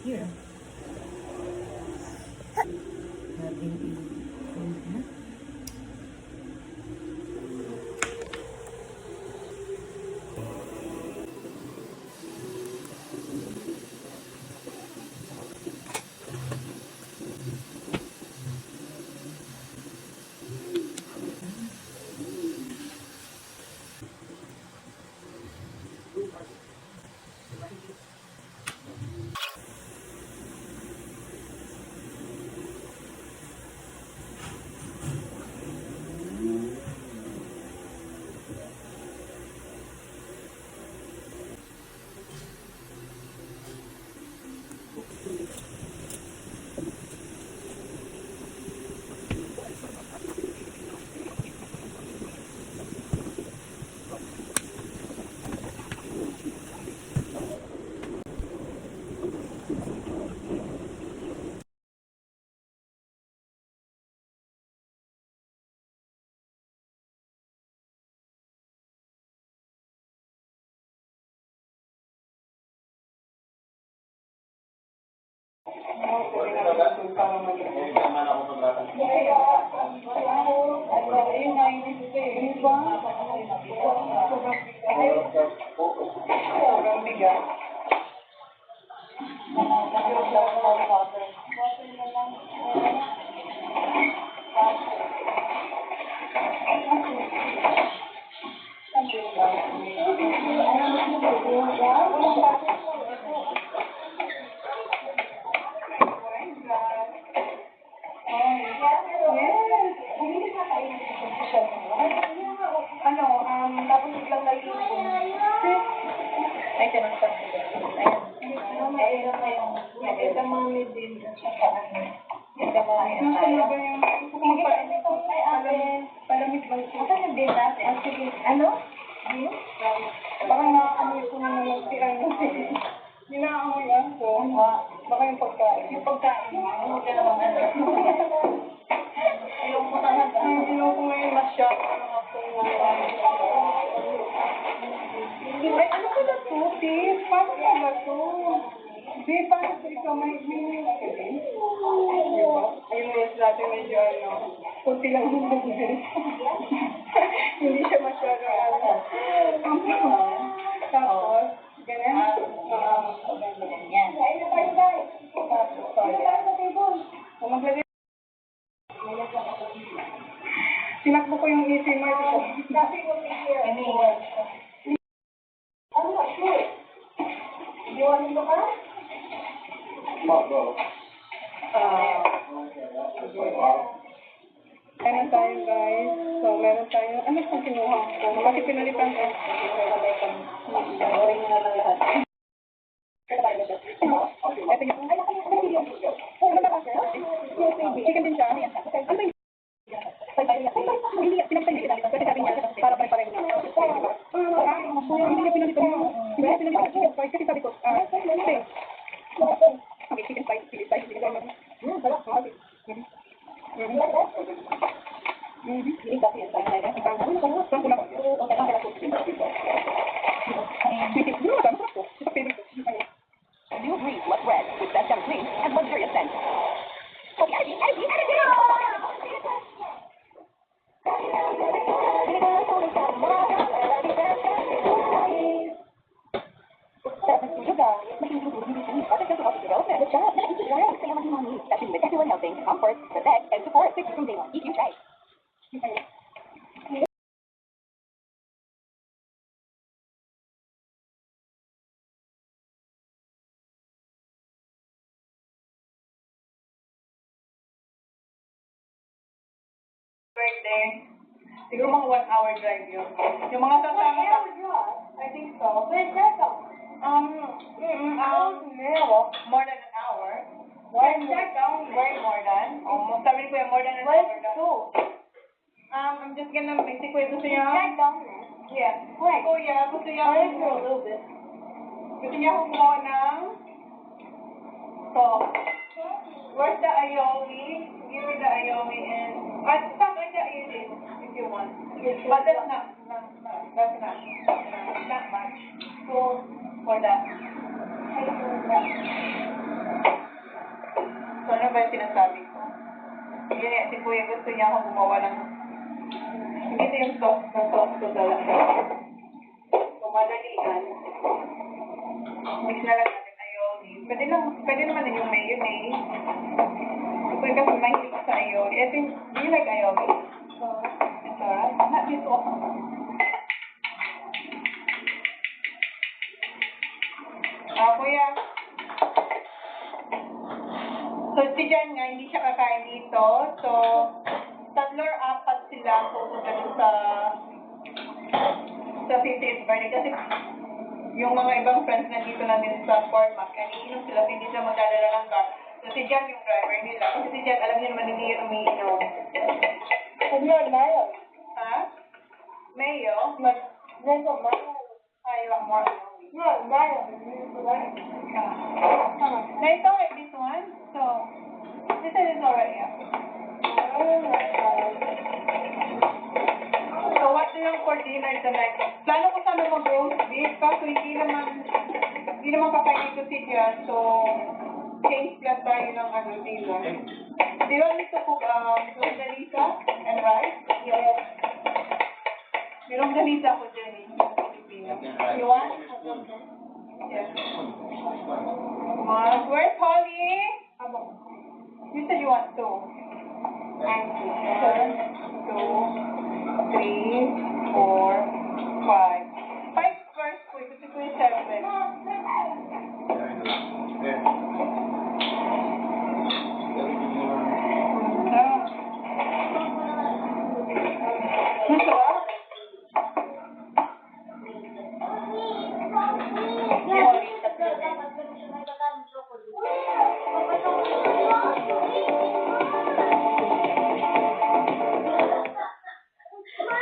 here. Natin i-fold na. Tapos biglang nag-iipon. Ay, tinagtag ko. Ayan. Ayun. Edamame din. Edamame. Ano ba yung... Palamig ba ito? Ito yung din natin. Sige. Ano? Parang nakaamoy ko na naman si ano. Ninaamoy ako. Baka yung pagkain. Yung pagkain. Ano ka naman ano? Ilong mo talaga. Ilong ko ngayon masya. Ay, ano pala to, Tis? Paano pala to? Di, paano to ikaw? May news ka din? Diba? Ayun news natin medyo ano, kunti lang yung news. Hindi siya masyado ano. Tapos, ganyan? Yan. Ay, na tayo guys. Tapos, sorry. Maglagay. Sinakbo ko yung easy mark ko. Dati ko here. I'm not sure. Do you want me to come? Ano tayo guys? So, meron tayo. Ano pang kinuha ko? Kasi pinalitan ko. Orin na lang lahat. Ito yung... Ano ba kasi? Chicken din siya. Ano yung... Hindi, pinagpalitan. Kasi sabi niya, para pare-pareho na. Hindi niya pinalitan mo. Hindi niya pinalitan chicken spice. Kasi sabi ko, okay. Okay, chicken spice, chili spice, chili spice. Okay. Hindi kasi yan. New Breeze Lush Red with best young cream and luxurious scent. Comfort, protect, and support 6 from day 1. Eat you try. Birthday. Siguro mga 1 hour drive yun. Yung mga kasama ka. I think so. Where's that go? More than an hour. Way more than. Almost sabi ko yung more than an hour. Where's two? I'm just gonna basic ko gusto niya. That down there. Yeah. Where? Kuya, gusto niya. Where's a little bit? Gusto niya kumuha ng sauce. Where's the aioli? Give me the aioli and stop like the aioli if you want. But that's not much. So for that. ba yung sinasabi ko? Yun eh, si Kuya gusto niya ako gumawa ng... Ito yung sauce ko talaga. So, madalian. Mix na lang natin aioli. Pwede naman din yung mayonnaise. Si Kuya kasi mahilig sa aioli. Ito yung, do you like aioli? It's alright. Not this one. Kuya. So, si Jan nga, hindi siya kakain dito. So, 3 or 4 sila pupunta dun sa 50th birthday. Kasi yung mga ibang friends nandito lang din sa Fort Mac. Kaya iinom sila, hindi sila magdadala ng car. So, si Jan yung driver nila. Kasi si Jan, alam niyo naman, hindi yan umiinom. Mayo. Ha? Mayo? Never mayo. You want more? No, mayo. No, it's alright, this one. So, this one is alright, yeah. So, what do you want for dinner tonight? Plano ko sana mag-roast beef, kaso hindi naman kakainin ko si Jan, so, change lang tayo ng dinner. Do you want me to cook longanisa and rice? Yes. May longanisa ko dyan eh. You want? Yes. Where's Holly? You said you want 2. 1, 2, 3, 4, 5. 5 first, please. This is 7. Masarap?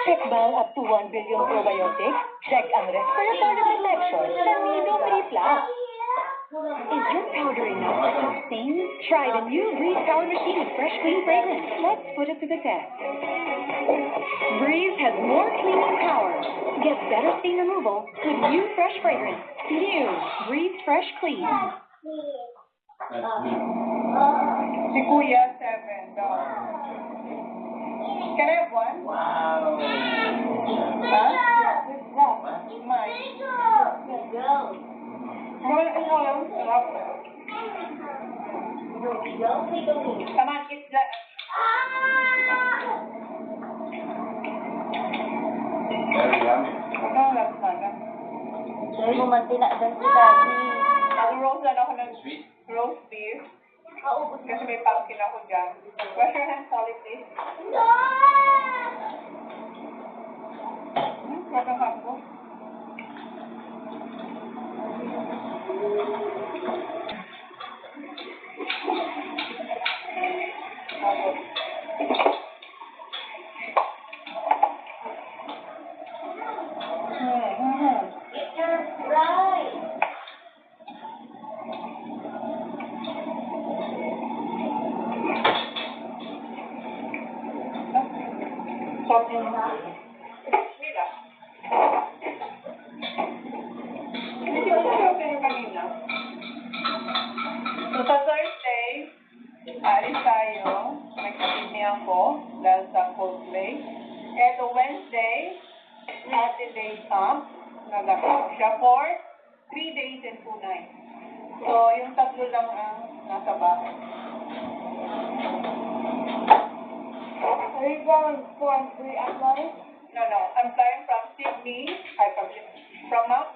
Check bang up to 1 billion probiotics? Check ang respiratory protection sa Nido Free Plus. Is your powder enough to stop stains? Try the new Breeze Power Machine with fresh clean fragrance. Let's put it to the test. Breeze has more cleaning power. Get better stain removal with new fresh fragrance. New Breeze Fresh Clean. Si Kuya, 7. Can I have 1? Wow. Huh? Mine. Well, come on, eat that. Very yummy. Oh, that's not good. Dahil mo man tinakdan si Daddy. Mag-roast lang ako ng Sweet. roast beef. Kasi may pumpkin ako dyan. Wash your hands, Holly, please. Wag ang hapon. So, sa Thursday, alis tayo. Nagkakidney ako dahil sa Coldplay. Eto, Wednesday, Ate Day Camp. Nag-ako siya for 3 days and 2 nights. So, yung 3 lang ang nasa bahay. Are you going for 3 at night? No, I'm flying from Sydney, from Mount